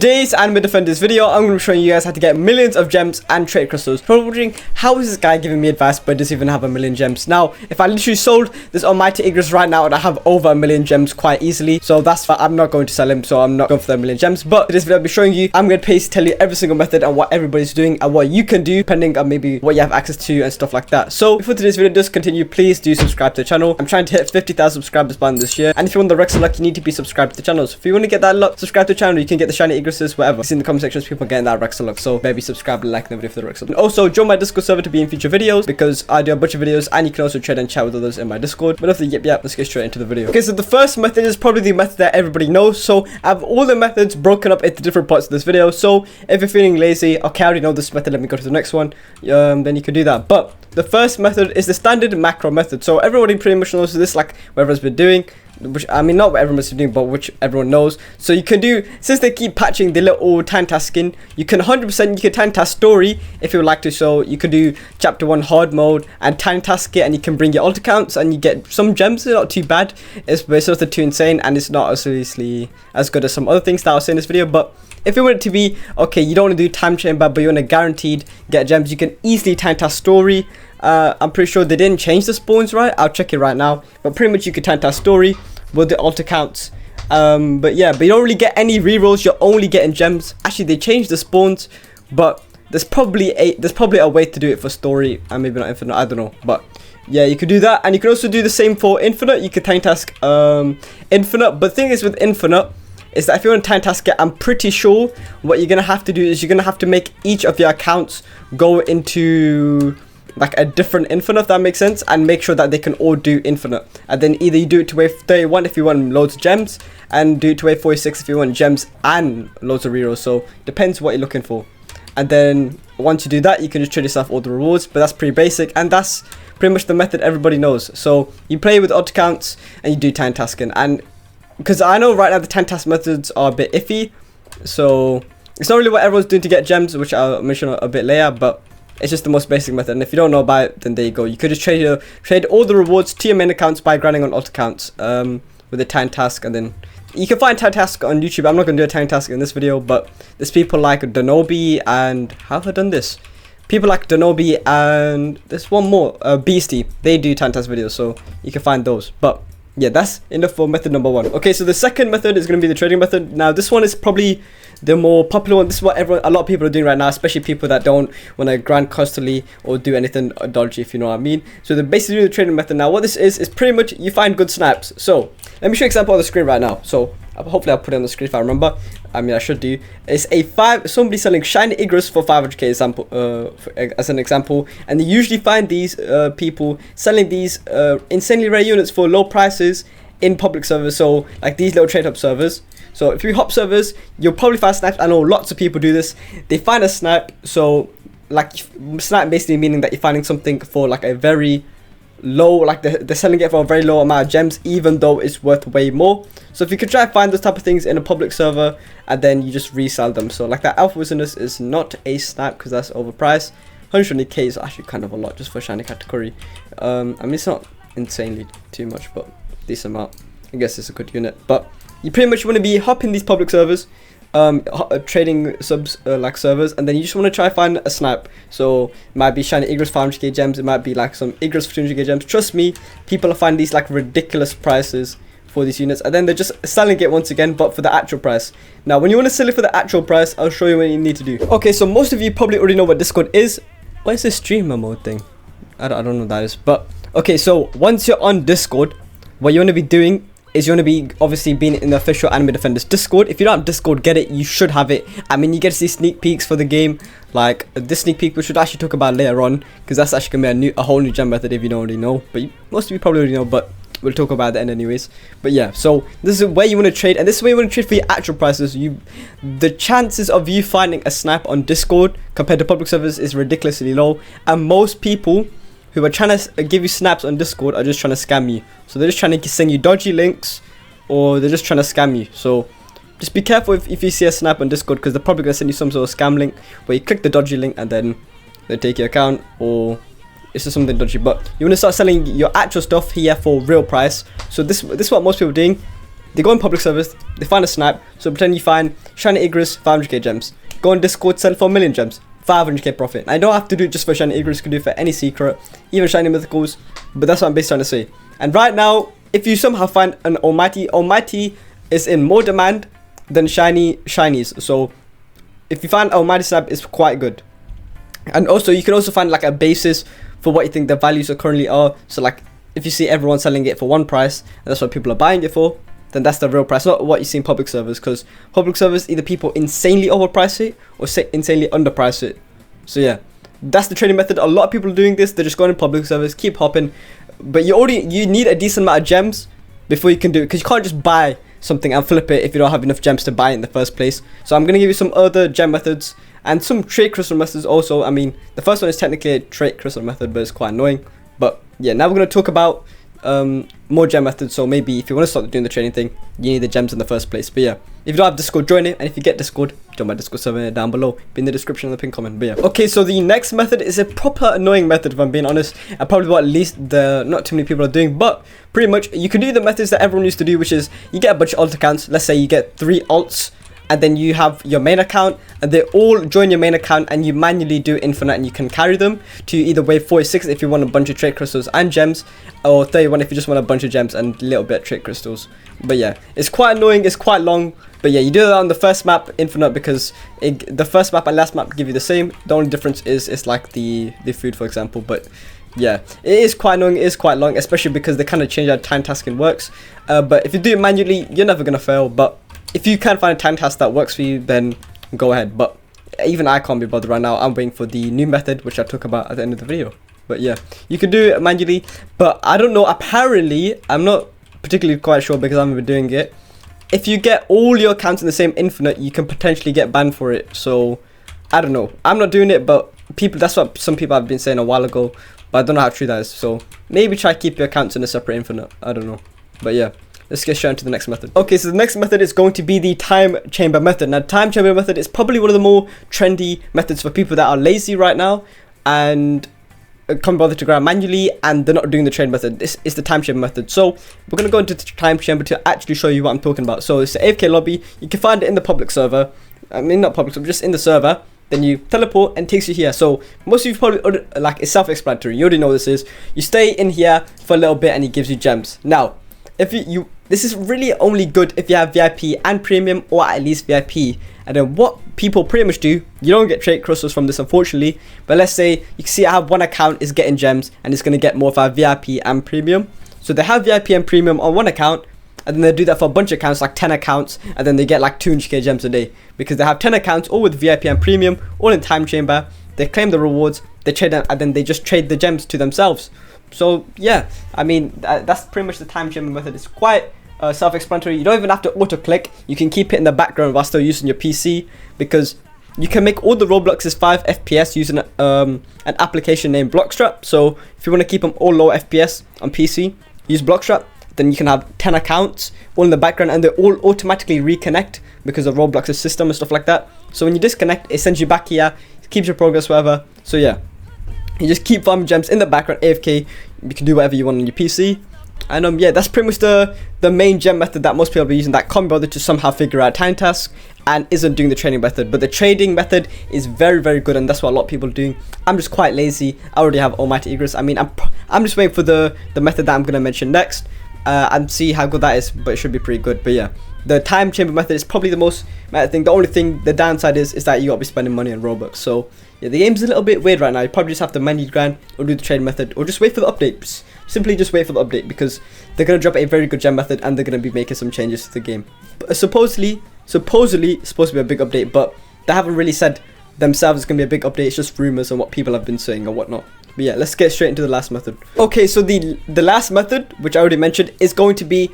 today's Anime Defenders video, I'm going to be showing you guys how to get millions of gems and trade crystals. Probably wondering, how is this guy giving me advice but doesn't even have a million gems? Now, if I literally sold this almighty igris right now, I'd have over a million gems quite easily. So that's why I'm not going to sell him, so I'm not going for the million gems. But in this video, I'll be showing you, I'm going to tell you every single method and what everybody's doing and what you can do, depending on maybe what you have access to and stuff like that. So before today's video does continue, please do subscribe to the channel. I'm trying to hit 50,000 subscribers by this year. And if you want the Rexon luck, you need to be subscribed to the channel. So if you want to get that luck, subscribe to the channel. You can get the shiny igrises, whatever. See in the comment sections, people getting that Rexon luck. So maybe subscribe and like the video for the Rexon. And also join my Discord server to be in future videos, because I do a bunch of videos and you can also trade and chat with others in my Discord. But enough of the yep, let's get straight into the video. Okay, so the first method is probably the method that everybody knows. So I have all the methods broken up into different parts of this video. So if you're feeling lazy, okay, I already know this method, let me go to the next one. Then you can do that. But the first method is the standard macro method. So everybody pretty much knows this, like whoever's been doing, which I mean not what everyone's been doing, but which everyone knows. So you can do, since they keep patching the little time task skin, you can 100% you can time task story if you would like to. So you could do chapter 1 hard mode and time task it, and you can bring your alt accounts and you get some gems. It's not too bad, it's not too insane, and it's not seriously as good as some other things that I'll say in this video. But if you want it to be okay, you don't want to do time chamber but you want to guaranteed get gems, you can easily time task story. I'm pretty sure they didn't change the spawns, right? I'll check it right now, but pretty much you can time task story with the alt accounts. But yeah, but you don't really get any rerolls, you're only getting gems. Actually, they changed the spawns, but there's probably a way to do it for story, and maybe not infinite, I don't know. But yeah, you could do that, and you can also do the same for infinite. You could time task infinite, but the thing is with infinite is that if you want to time task it, I'm pretty sure what you're gonna have to do is you're gonna have to make each of your accounts go into like a different infinite, if that makes sense, and make sure that they can all do infinite. And then either you do it to wave 31 if you want loads of gems, and do it to wave 46 if you want gems and loads of rerolls. So depends what you're looking for. And then once you do that, you can just trade yourself all the rewards. But that's pretty basic, and that's pretty much the method everybody knows. So you play with alt accounts and you do time tasking. And because I know right now the time task methods are a bit iffy, so it's not really what everyone's doing to get gems, which I'll mention a bit later, but it's just the most basic method. And if you don't know about it, then there you go. You could just trade all the rewards to your main accounts by grinding on alt accounts with a time task. And then you can find time task on YouTube. I'm not going to do a time task in this video, but there's people like Denobi, and how have I done this? People like Denobi, and there's one more, Beastie. They do time task videos, so you can find those. But yeah, that's enough for method number 1. Okay, so the second method is going to be the trading method. Now this one is probably the more popular one. This is what a lot of people are doing right now, especially people that don't want to grind constantly or do anything dodgy, if you know what I mean. So they're basically doing the trading method. Now what this is pretty much you find good snaps. So let me show you an example on the screen right now. So hopefully I'll put it on the screen if I remember. I mean, I should do. It's somebody selling shiny igris for 500k example, as an example, and they usually find these people selling these insanely rare units for low prices in public servers. So like these little trade hub servers. So if you hop servers, you'll probably find snipes. I know lots of people do this. They find a snipe. So like snipe basically meaning that you're finding something for like a very low, like they're selling it for a very low amount of gems, even though it's worth way more. So if you could try and find those type of things in a public server, and then you just resell them. So like that alpha wizardness is not a snipe because that's overpriced. 120k is actually kind of a lot just for shiny category. I mean, it's not insanely too much, but decent amount. I guess it's a good unit. But you pretty much want to be hopping these public servers, trading subs like servers, and then you just want to try find a snipe. So it might be shiny igris 500k gems, it might be like some igris for 200k gems. Trust me, people are finding these like ridiculous prices for these units, and then they're just selling it once again, but for the actual price. Now when you want to sell it for the actual price, I'll show you what you need to do. Okay, so most of you probably already know what Discord is. What is this streamer mode thing? I don't know what that is. But okay, so once you're on Discord, what you want to be doing is you want to be obviously being in the official Anime Defenders Discord. If you don't have Discord, get it. You should have it. I mean, you get to see sneak peeks for the game, like this sneak peek, which we'll actually talk about later on, because that's actually gonna be a whole new gem method if you don't already know. But most of you probably already know, but we'll talk about it at the end anyways. But yeah, so this is where you want to trade, and this is where you want to trade for your actual prices. The chances of you finding a snipe on Discord compared to public servers is ridiculously low, and most people who are trying to give you snaps on Discord are just trying to scam you. So they're just trying to send you dodgy links, or they're just trying to scam you. So just be careful if you see a snap on Discord, because they're probably going to send you some sort of scam link where you click the dodgy link and then they take your account, or it's just something dodgy. But you want to start selling your actual stuff here for real price. So this is what most people are doing. They go in public servers, they find a snipe. So pretend you find shiny igris, 500k gems. Go on Discord, sell for 1 million gems, 500k profit. I don't have to do it just for shiny igris, you can do it for any secret, even shiny mythicals. But that's what I'm basically trying to say. And right now, if you somehow find an almighty is in more demand than shinies. So if you find almighty snipe, it's quite good. And also you can also find like a basis for what you think the values are currently are. So like if you see everyone selling it for one price, and that's what people are buying it for, then that's the real price, not what you see in public servers. Because public servers, either people insanely overprice it or insanely underprice it. So yeah, that's the trading method. A lot of people are doing this. They're just going in public servers, keep hopping. But you need a decent amount of gems before you can do it, because you can't just buy something and flip it if you don't have enough gems to buy it in the first place. So I'm going to give you some other gem methods and some trade crystal methods also. I mean, the first one is technically a trade crystal method, but it's quite annoying. But yeah, now we're going to talk about more gem methods. So maybe if you want to start doing the trading thing, you need the gems in the first place. But yeah, if you don't have Discord, join it. And if you get Discord, join my Discord server down below, be in the description of the pinned comment. But yeah, okay, so the next method is a proper annoying method, if I'm being honest, and probably what at least not too many people are doing. But pretty much you can do the methods that everyone used to do, which is you get a bunch of alt accounts. Let's say you get 3 alts, and then you have your main account, and they all join your main account, and you manually do infinite, and you can carry them to either wave 46 if you want a bunch of trade crystals and gems, or 31 if you just want a bunch of gems and a little bit of trade crystals. But yeah, it's quite annoying, it's quite long. But yeah, you do that on the first map, infinite, because the first map and last map give you the same. The only difference is it's like the food, for example. But yeah, it is quite annoying, it is quite long, especially because they kind of change how time tasking works. But if you do it manually, you're never going to fail. But if you can find a time task that works for you, then go ahead. But even I can't be bothered right now. I'm waiting for the new method, which I talk about at the end of the video. But yeah, you can do it manually. But I don't know, apparently, I'm not particularly quite sure because I haven't been doing it. If you get all your accounts in the same infinite, you can potentially get banned for it. So I don't know. I'm not doing it, but that's what some people have been saying a while ago. But I don't know how true that is. So maybe try to keep your accounts in a separate infinite. I don't know. But yeah, let's get straight into the next method. Okay, so the next method is going to be the time chamber method. Now, time chamber method is probably one of the more trendy methods for people that are lazy right now and can't bother to grind manually, and they're not doing the trade method. This is the time chamber method. So we're going to go into the time chamber to actually show you what I'm talking about. So it's the AFK lobby. You can find it in the public server. I mean, not public server, just in the server. Then you teleport and it takes you here. So most of you probably, like, it's self-explanatory. You already know what this is. You stay in here for a little bit and it gives you gems. Now, if this is really only good if you have VIP and premium, or at least VIP. And then what people pretty much do, you don't get trade crystals from this, unfortunately. But let's say you can see I have one account is getting gems, and it's going to get more if I have VIP and premium. So they have VIP and premium on one account, and then they do that for a bunch of accounts, like 10 accounts, and then they get like 200k gems a day, because they have 10 accounts all with VIP and premium, all in time chamber. They claim the rewards, they trade them, and then they just trade the gems to themselves. So yeah, I mean, that's pretty much the time chamber method. It's quite self-explanatory. You don't even have to auto-click. You can keep it in the background while still using your PC, because you can make all the Robloxes 5 FPS using an application named Blockstrap. So if you want to keep them all low FPS on PC, use Blockstrap. Then you can have 10 accounts all in the background, and they all automatically reconnect because of Roblox's system and stuff like that. So when you disconnect, it sends you back here, it keeps your progress, whatever. So yeah, you just keep farming gems in the background, AFK. You can do whatever you want on your PC. And yeah, that's pretty much the main gem method that most people are using, that can't bother to somehow figure out time tasks and isn't doing the trading method. But the trading method is very, very good, and that's what a lot of people are doing. I'm just quite lazy. I already have almighty igris. I mean, I'm just waiting for the method that I'm going to mention next and see how good that is, but it should be pretty good. But yeah, the time chamber method is probably the most method thing. The only thing, the downside is that you got to be spending money on Robux. So yeah, the game's a little bit weird right now. You probably just have to manually grind or do the trade method, or just wait for the updates. Simply just wait for the update, because they're going to drop a very good gem method, and they're going to be making some changes to the game. But supposedly it's supposed to be a big update, but they haven't really said themselves it's going to be a big update. It's just rumors and what people have been saying or whatnot. But yeah, let's get straight into the last method. Okay, so the last method, which I already mentioned, is going to be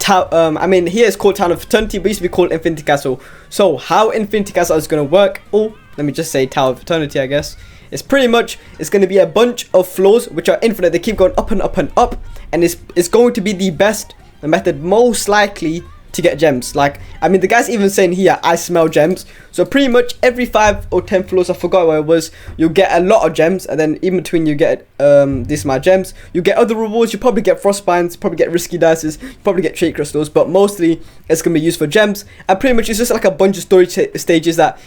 I mean, here it's called Town of Fraternity, but it used to be called Infinity Castle. So how Infinity Castle is going to work, or let me just say Tower of Fraternity, I guess. It's pretty much, it's going to be a bunch of floors which are infinite. They keep going up and up and up, and it's going to be the best method most likely to get gems. Like, I mean, the guy's even saying here, I smell gems. So pretty much every 5 or 10 floors, I forgot where it was, you'll get a lot of gems, and then in between you get this amount of gems. You get other rewards, you probably get frostbinds, you probably get risky dices, you probably get trait crystals, but mostly it's gonna be used for gems. And pretty much it's just like a bunch of story stages that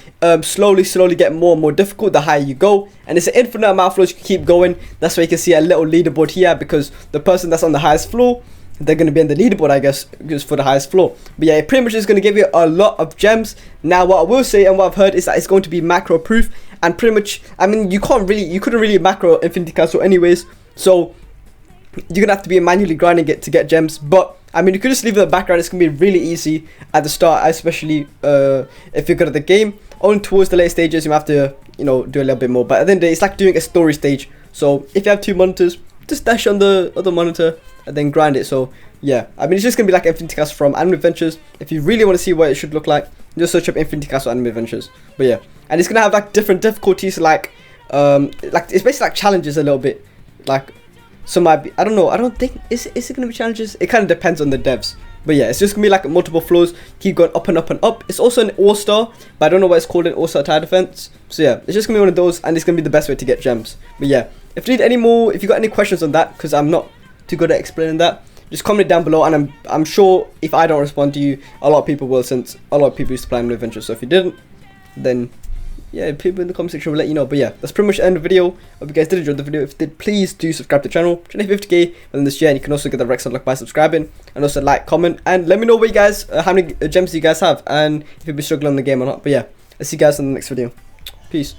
slowly get more and more difficult the higher you go, and it's an infinite amount of floors. You can keep going. That's why you can see a little leaderboard here, because the person that's on the highest floor, they're going to be in the leaderboard, I guess, just for the highest floor. But yeah, it pretty much is going to give you a lot of gems. Now, what I will say and what I've heard is that it's going to be macro proof, and pretty much, I mean, you couldn't really macro Infinity Castle anyways, so you're gonna have to be manually grinding it to get gems. But I mean, you could just leave it in the background. It's gonna be really easy at the start, especially if you're good at the game. Only towards the later stages you have to, you know, do a little bit more. But at the end of the day, it's like doing a story stage. So if you have 2 monitors, just dash on the other monitor and then grind it. So yeah, I mean, it's just gonna be like Infinity Castle from Anime Adventures. If you really want to see what it should look like, just search up Infinity Castle Anime Adventures. But yeah, and it's gonna have like different difficulties, like it's basically like challenges a little bit. Like some might be, I don't know, I don't think, is it gonna be challenges? It kind of depends on the devs. But yeah, it's just gonna be like multiple floors, keep going up and up and up. It's also an all-star, but I don't know what it's called, an all-star tower defense. So yeah, it's just gonna be one of those, and it's gonna be the best way to get gems. But yeah, if you need any more, if you got any questions on that, because I'm not too good at explaining that, just comment it down below, and I'm sure if I don't respond to you, a lot of people will, since a lot of people used to play Anime Adventures. So if you didn't, then yeah, people in the comment section will let you know. But yeah, that's pretty much the end of the video. Hope you guys did enjoy the video. If you did, please do subscribe to the channel. Trying to hit 50k within this year, and you can also get the Rexon unlock by subscribing, and also like, comment, and let me know what you guys, how many gems you guys have, and if you've been struggling on the game or not. But yeah, I'll see you guys in the next video. Peace.